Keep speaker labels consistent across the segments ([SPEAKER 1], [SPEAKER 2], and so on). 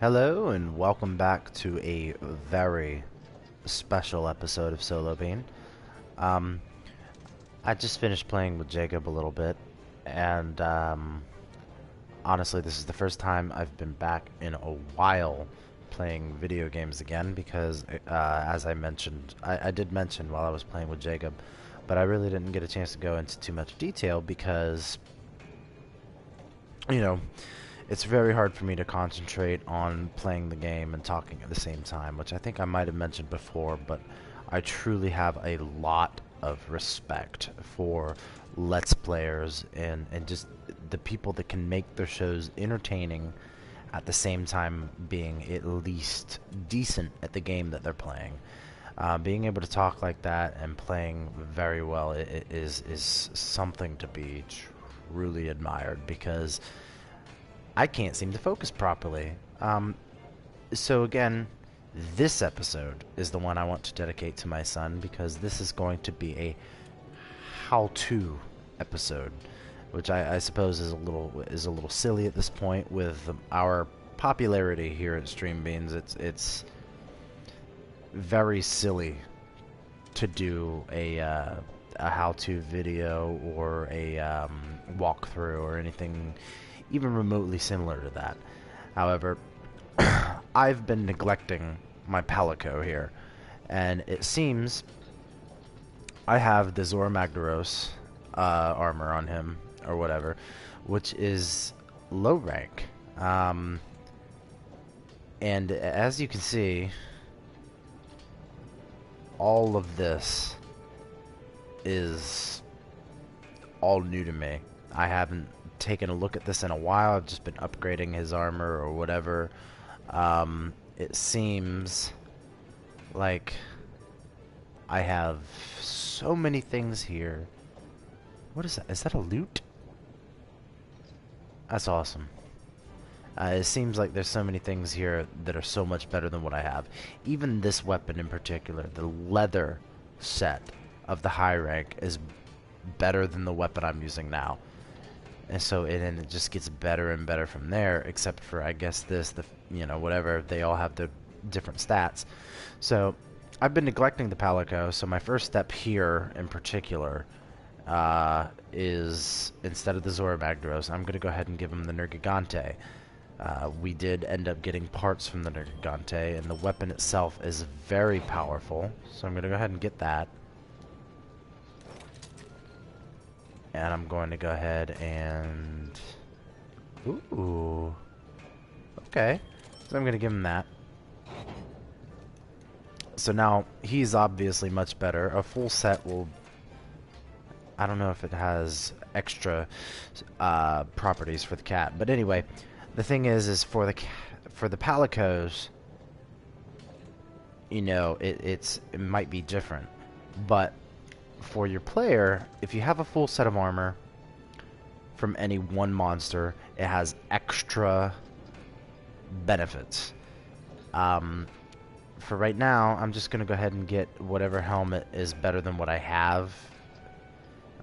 [SPEAKER 1] Hello and welcome back to a very special episode of Solo Bean. Um, I just finished playing with Jacob a little bit, and honestly, this is the first time I've been back in a while playing video games again because, as I mentioned, I did mention while I was playing with Jacob, but I really didn't get a chance to go into too much detail because, you know, it's very hard for me to concentrate on playing the game and talking at the same time, which I think I might have mentioned before, but I truly have a lot of respect for Let's Players and just the people that can make their shows entertaining at the same time being at least decent at the game that they're playing. Being able to talk like that and playing very well is something to be truly admired because I can't seem to focus properly. So again, this episode is the one I want to dedicate to my son because this is going to be a how-to episode, which I suppose is a little silly at this point with our popularity here at Stream Beans. It's very silly to do a how-to video or a walkthrough or anything even remotely similar to that. However, I've been neglecting my Palico here, and it seems I have the Zora Magdaros armor on him, or whatever, which is low rank. And as you can see, all of this is all new to me. I haven't taken a look at this in a while. I've just been upgrading his armor or whatever. It seems like I have so many things here. What is that? Is that a loot? That's awesome. It seems like there's so many things here that are so much better than what I have. Even this weapon in particular, the leather set of the high rank is better than the weapon I'm using now. And so it just gets better and better from there, except for, I guess, whatever. They all have their different stats. So I've been neglecting the Palico, so my first step here in particular is, instead of the Zora Magdaros, I'm going to go ahead and give him the Nergigante. We did end up getting parts from the Nergigante, and the weapon itself is very powerful, so I'm going to go ahead and get that. And I'm going to go ahead and... Ooh. Okay. So I'm going to give him that. So now, he's obviously much better. A full set will... I don't know if it has extra properties for the cat. But anyway, the thing is for the Palicos, it might be different. But for your player, if you have a full set of armor from any one monster, it has extra benefits. For right now, I'm just going to go ahead and get whatever helmet is better than what I have.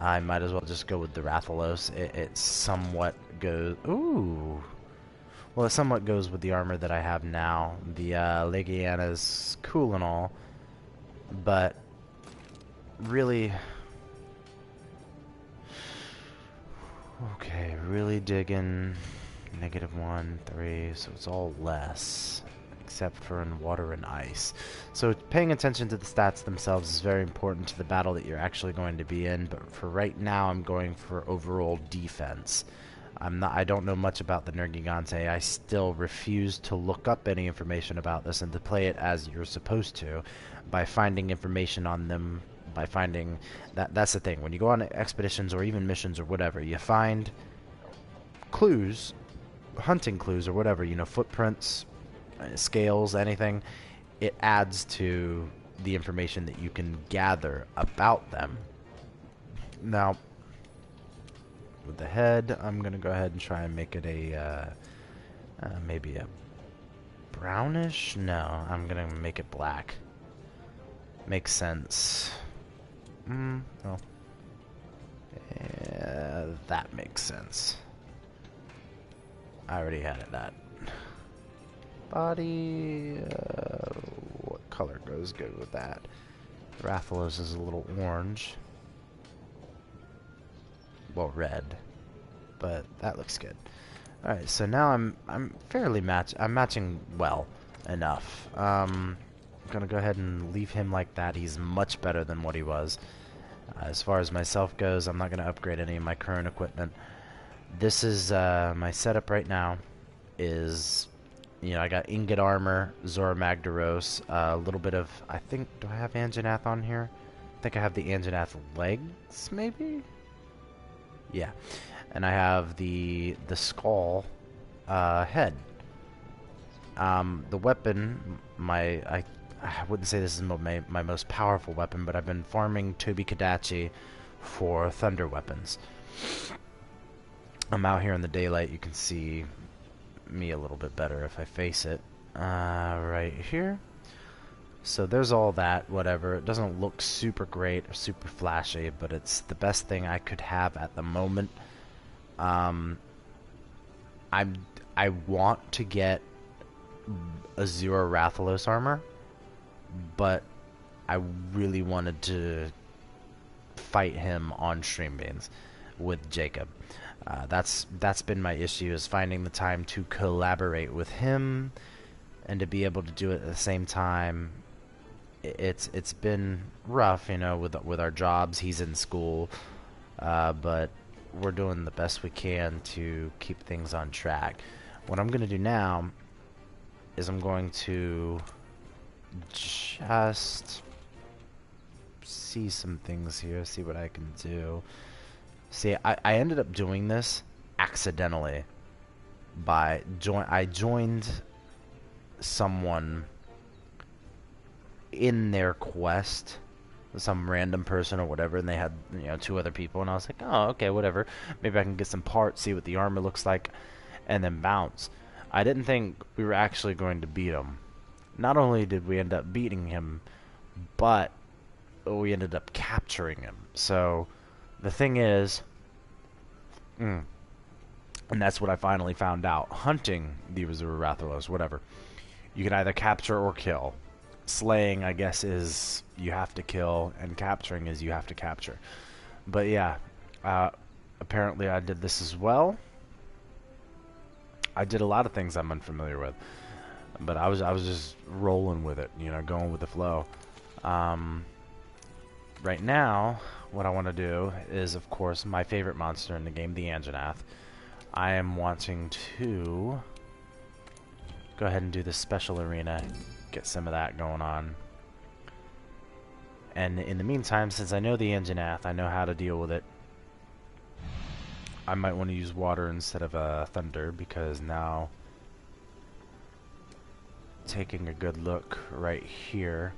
[SPEAKER 1] I might as well just go with the Rathalos. It somewhat goes... Ooh! Well, it somewhat goes with the armor that I have now. The Legiana's cool and all, but really... Okay, really digging -1, 3, so it's all less, except for in water and ice. So paying attention to the stats themselves is very important to the battle that you're actually going to be in, but for right now I'm going for overall defense. I don't know much about the Nergigante. I still refuse to look up any information about this and to play it as you're supposed to by finding information on them. By finding that's the thing, when you go on expeditions or even missions or whatever, you find clues, hunting clues or whatever, footprints, scales, anything. It adds to the information that you can gather about them. Now, with the head, I'm gonna go ahead and try and make it a maybe a brownish. No, I'm gonna make it black. Makes sense. Oh. Yeah, that makes sense. I already had it that. body. What color goes good with that? Rathalos is a little orange. Well, red, but that looks good. All right, so now I'm fairly I'm matching well enough. I'm gonna go ahead and leave him like that. He's much better than what he was. As far as myself goes, I'm not gonna upgrade any of my current equipment. This is my setup right now. Is, you know, I got ingot armor, Zora Magdaros, a little bit of, I think, do I have Anjanath on here? I think I have the Anjanath legs, maybe? Yeah. And I have the skull head. The weapon, I wouldn't say this is my most powerful weapon, but I've been farming Tobi Kadachi for thunder weapons. I'm out here in the daylight. You can see me a little bit better if I face it. Right here. So there's all that, whatever. It doesn't look super great or super flashy, but it's the best thing I could have at the moment. I want to get a Zero Rathalos armor, but I really wanted to fight him on Streambeans with Jacob. That's been my issue, is finding the time to collaborate with him and to be able to do it at the same time. It's been rough, you know, with our jobs. He's in school, but we're doing the best we can to keep things on track. What I'm going to do now is I'm going to just see some things here, see what I can do. See, I ended up doing this accidentally by I joined someone in their quest, some random person or whatever, and they had, you know, 2 other people, and I was like, oh, okay, whatever, maybe I can get some parts, see what the armor looks like, and then bounce. I didn't think we were actually going to beat him. Not only did we end up beating him, but we ended up capturing him. So the thing is, and that's what I finally found out, hunting the Rathalos, whatever, you can either capture or kill. Slaying, I guess, is you have to kill, and capturing is you have to capture. But yeah, apparently I did this as well. I did a lot of things I'm unfamiliar with, but I was just rolling with it, you know, going with the flow. Right now, what I want to do is, of course, my favorite monster in the game, the Anjanath. I am wanting to go ahead and do the special arena, get some of that going on. And in the meantime, since I know the Anjanath, I know how to deal with it, I might want to use water instead of thunder, because now, taking a good look right here,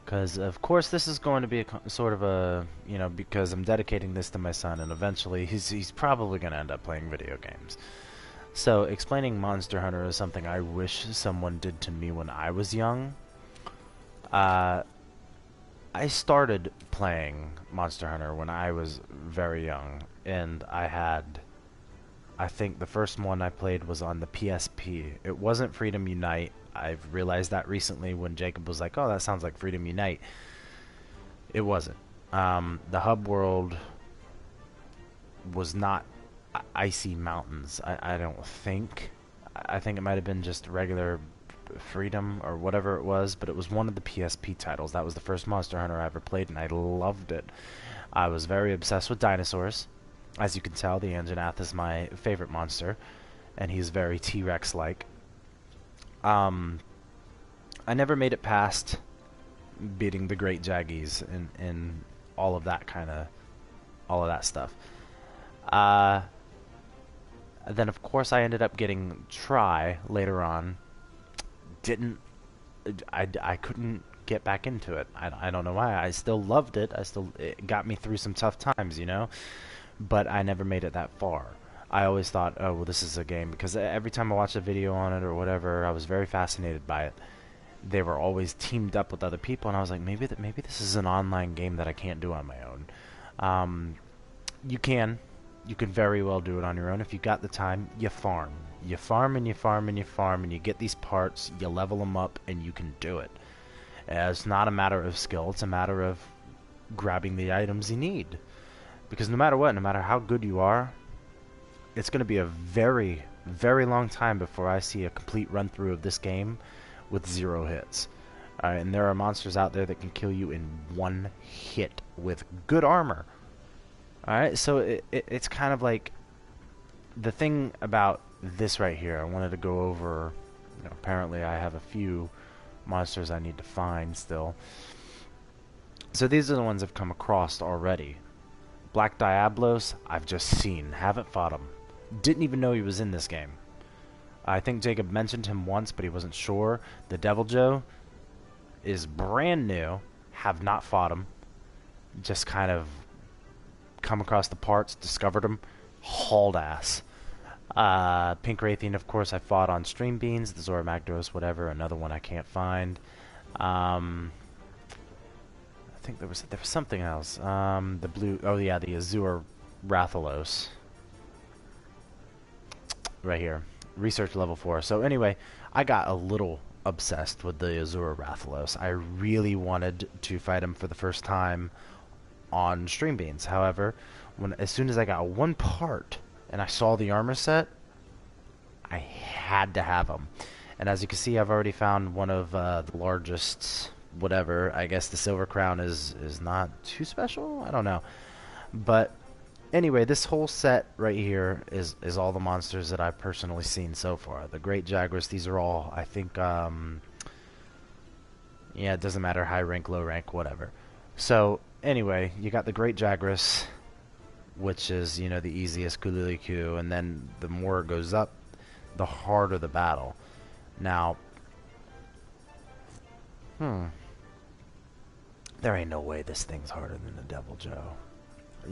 [SPEAKER 1] because of course this is going to be a sort of a, you know, because I'm dedicating this to my son, and eventually he's probably going to end up playing video games. So explaining Monster Hunter is something I wish someone did to me when I was young. I started playing Monster Hunter when I was very young, and I think the first one I played was on the PSP. It wasn't Freedom Unite. I've realized that recently when Jacob was like, oh, that sounds like Freedom Unite. It wasn't. The hub world was not Icy Mountains, I don't think. I think it might have been just regular Freedom or whatever it was, but it was one of the PSP titles. That was the first Monster Hunter I ever played, and I loved it. I was very obsessed with dinosaurs. As you can tell, the Anjanath is my favorite monster, and he's very T-Rex-like. I never made it past beating the Great Jaggies and all of that stuff. Then of course I ended up getting Try later on. I couldn't get back into it. I don't know why. I still loved it. It got me through some tough times, you know, but I never made it that far. I always thought, oh, well, this is a game, because every time I watched a video on it or whatever, I was very fascinated by it. They were always teamed up with other people, and I was like, maybe this is an online game that I can't do on my own. You can very well do it on your own if you got the time. You farm. You farm and you farm and you farm and you get these parts, you level them up, and you can do it. It's not a matter of skill, it's a matter of grabbing the items you need. Because no matter what, no matter how good you are, it's going to be a very, very long time before I see a complete run through of this game with 0 hits. Alright, and there are monsters out there that can kill you in 1 hit with good armor. Alright, so it's kind of like the thing about this right here. I wanted to go over, apparently I have a few monsters I need to find still. So these are the ones I've come across already. Black Diablos, I've just seen, haven't fought him. Didn't even know he was in this game. I think Jacob mentioned him once, but he wasn't sure. The Devil Joe is brand new, have not fought him. Just kind of come across the parts, discovered him, hauled ass. Pink Raytheon, of course, I fought on Stream Beans, the Zora Magdaros, whatever, another one I can't find. I think there was something else. The blue, oh yeah, the Azure Rathalos. Right here. Research level 4. So anyway, I got a little obsessed with the Azure Rathalos. I really wanted to fight him for the first time on Stream Beans. However, as soon as I got one part and I saw the armor set, I had to have him. And as you can see, I've already found one of the largest, whatever. I guess the Silver Crown is not too special? I don't know. But anyway, this whole set right here is all the monsters that I've personally seen so far. The Great Jagras, these are all, I think, yeah, it doesn't matter, high rank, low rank, whatever. So, anyway, you got the Great Jagras, which is, the easiest Kuliliku, and then the more it goes up, the harder the battle. Now, there ain't no way this thing's harder than the Devil Joe.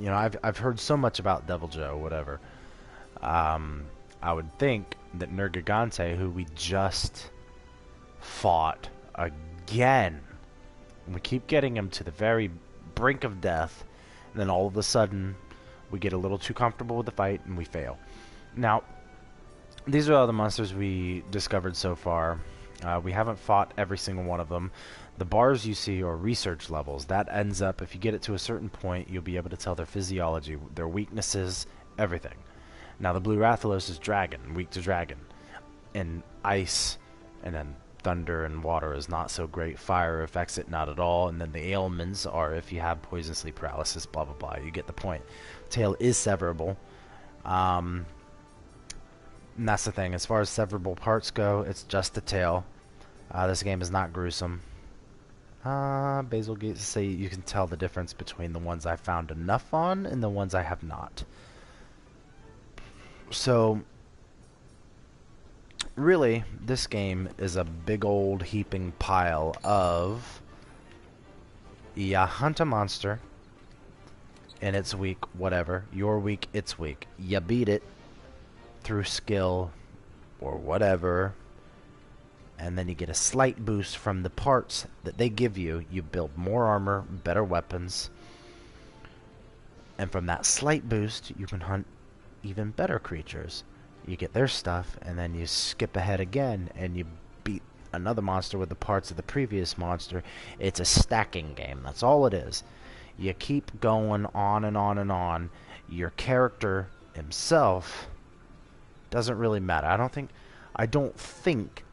[SPEAKER 1] I've heard so much about Devil Joe, whatever. I would think that Nergigante, who we just fought again, we keep getting him to the very brink of death, and then all of a sudden, we get a little too comfortable with the fight, and we fail. Now, these are all the monsters we discovered so far. We haven't fought every single one of them. The bars you see are research levels. That ends up, if you get it to a certain point, you'll be able to tell their physiology, their weaknesses, everything. Now, the Blue Rathalos is dragon, weak to dragon. And ice, and then thunder and water is not so great. Fire affects it not at all. And then the ailments are if you have poison, sleep paralysis, blah, blah, blah. You get the point. Tail is severable. And that's the thing. As far as severable parts go, it's just the tail. This game is not gruesome. Basil Gates say you can tell the difference between the ones I found enough on and the ones I have not. So, really, this game is a big old heaping pile of ya hunt a monster and it's weak, whatever. You're weak, it's weak. You beat it through skill or whatever, and then you get a slight boost from the parts that they give you. You build more armor, better weapons, and from that slight boost you can hunt even better creatures. You get their stuff, and then you skip ahead again and you beat another monster with the parts of the previous monster. It's a stacking game. That's all it is. You keep going on and on and on. Your character himself doesn't really matter. I don't think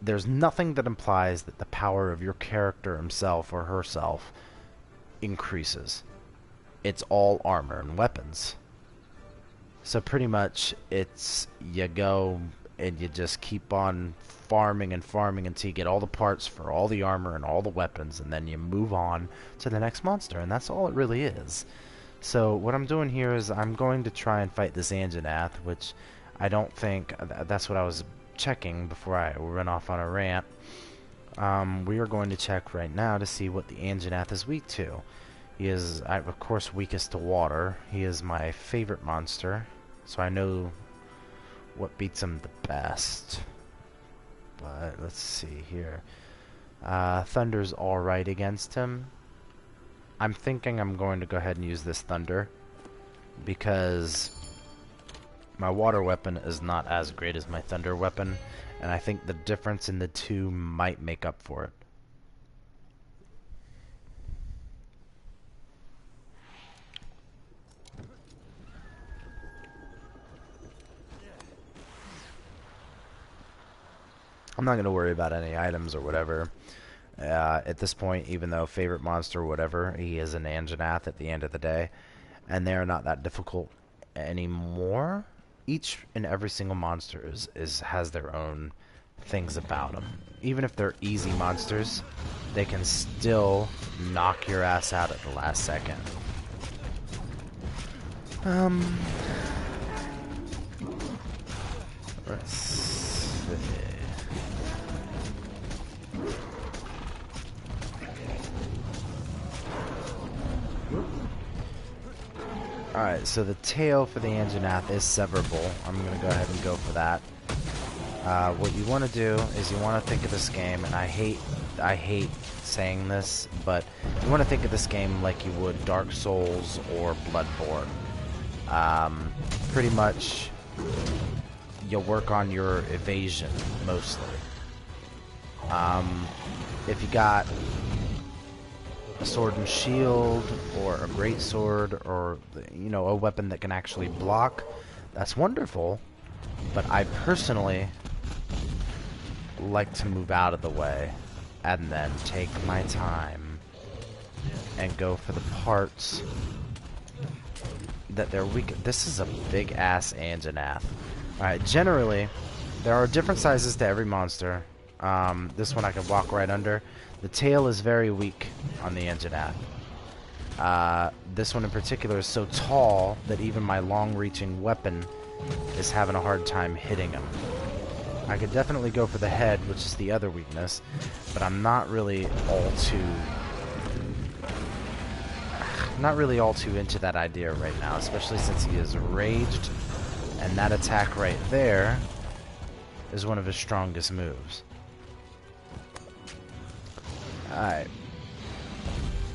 [SPEAKER 1] there's nothing that implies that the power of your character himself or herself increases. It's all armor and weapons. So pretty much it's you go and you just keep on farming and farming until you get all the parts for all the armor and all the weapons, and then you move on to the next monster, and that's all it really is. So what I'm doing here is I'm going to try and fight this Anjanath, which I don't think, that's what I was checking before I run off on a rant. We are going to check right now to see what the Anjanath is weak to. He is, of course, weakest to water. He is my favorite monster, so I know what beats him the best. But let's see here. Thunder's alright against him. I'm thinking I'm going to go ahead and use this Thunder because My water weapon is not as great as my thunder weapon, and I think the difference in the two might make up for it. I'm not going to worry about any items or whatever. At this point, even though favorite monster or whatever, he is an Anjanath at the end of the day, and they are not that difficult anymore. Each and every single monster has their own things about them. Even if they're easy monsters, they can still knock your ass out at the last second. Let's see. Alright, so the tail for the Anjanath is severable. I'm going to go ahead and go for that. What you want to do is you want to think of this game, and I hate saying this, but you want to think of this game like you would Dark Souls or Bloodborne. Pretty much, you'll work on your evasion, mostly. If you got a sword and shield, or a great sword, or, you know, a weapon that can actually block, that's wonderful, but I personally like to move out of the way and then take my time and go for the parts that they're weak. This is a big ass Anjanath. Alright, generally there are different sizes to every monster. This one I can walk right under. The tail is very weak on the Anjanath. This one in particular is so tall that even my long-reaching weapon is having a hard time hitting him. I could definitely go for the head, which is the other weakness, but I'm not really all too into that idea right now, especially since he is raged, and that attack right there is one of his strongest moves. Alright.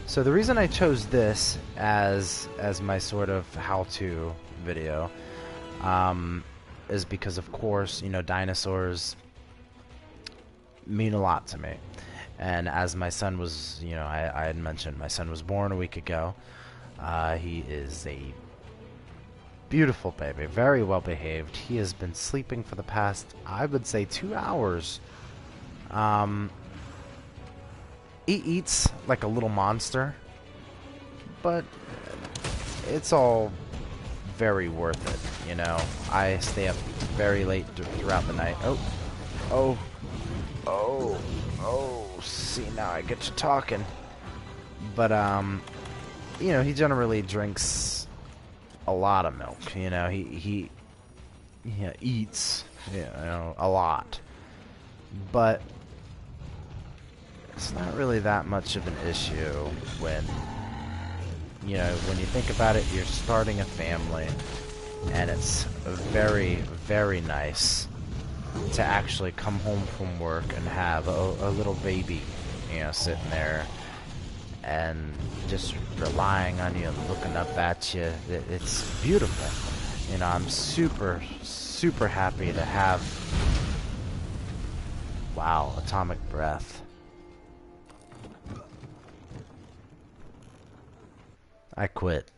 [SPEAKER 1] So the reason I chose this as my sort of how-to video is because, of course, you know, dinosaurs mean a lot to me. And as my son was, you know, I had mentioned, my son was born a week ago. He is a beautiful baby, very well behaved. He has been sleeping for the past, I would say, 2 hours. He eats like a little monster, but it's all very worth it, you know. I stay up very late throughout the night. See, now I get you talking. But, you know, he generally drinks a lot of milk, you know. He eats, you know, a lot. But it's not really that much of an issue when, you know, when you think about it, you're starting a family, and it's very, very nice to actually come home from work and have a little baby, you know, sitting there and just relying on you and looking up at you. It's beautiful. You know, I'm super, super happy to have... Wow, atomic breath. I quit.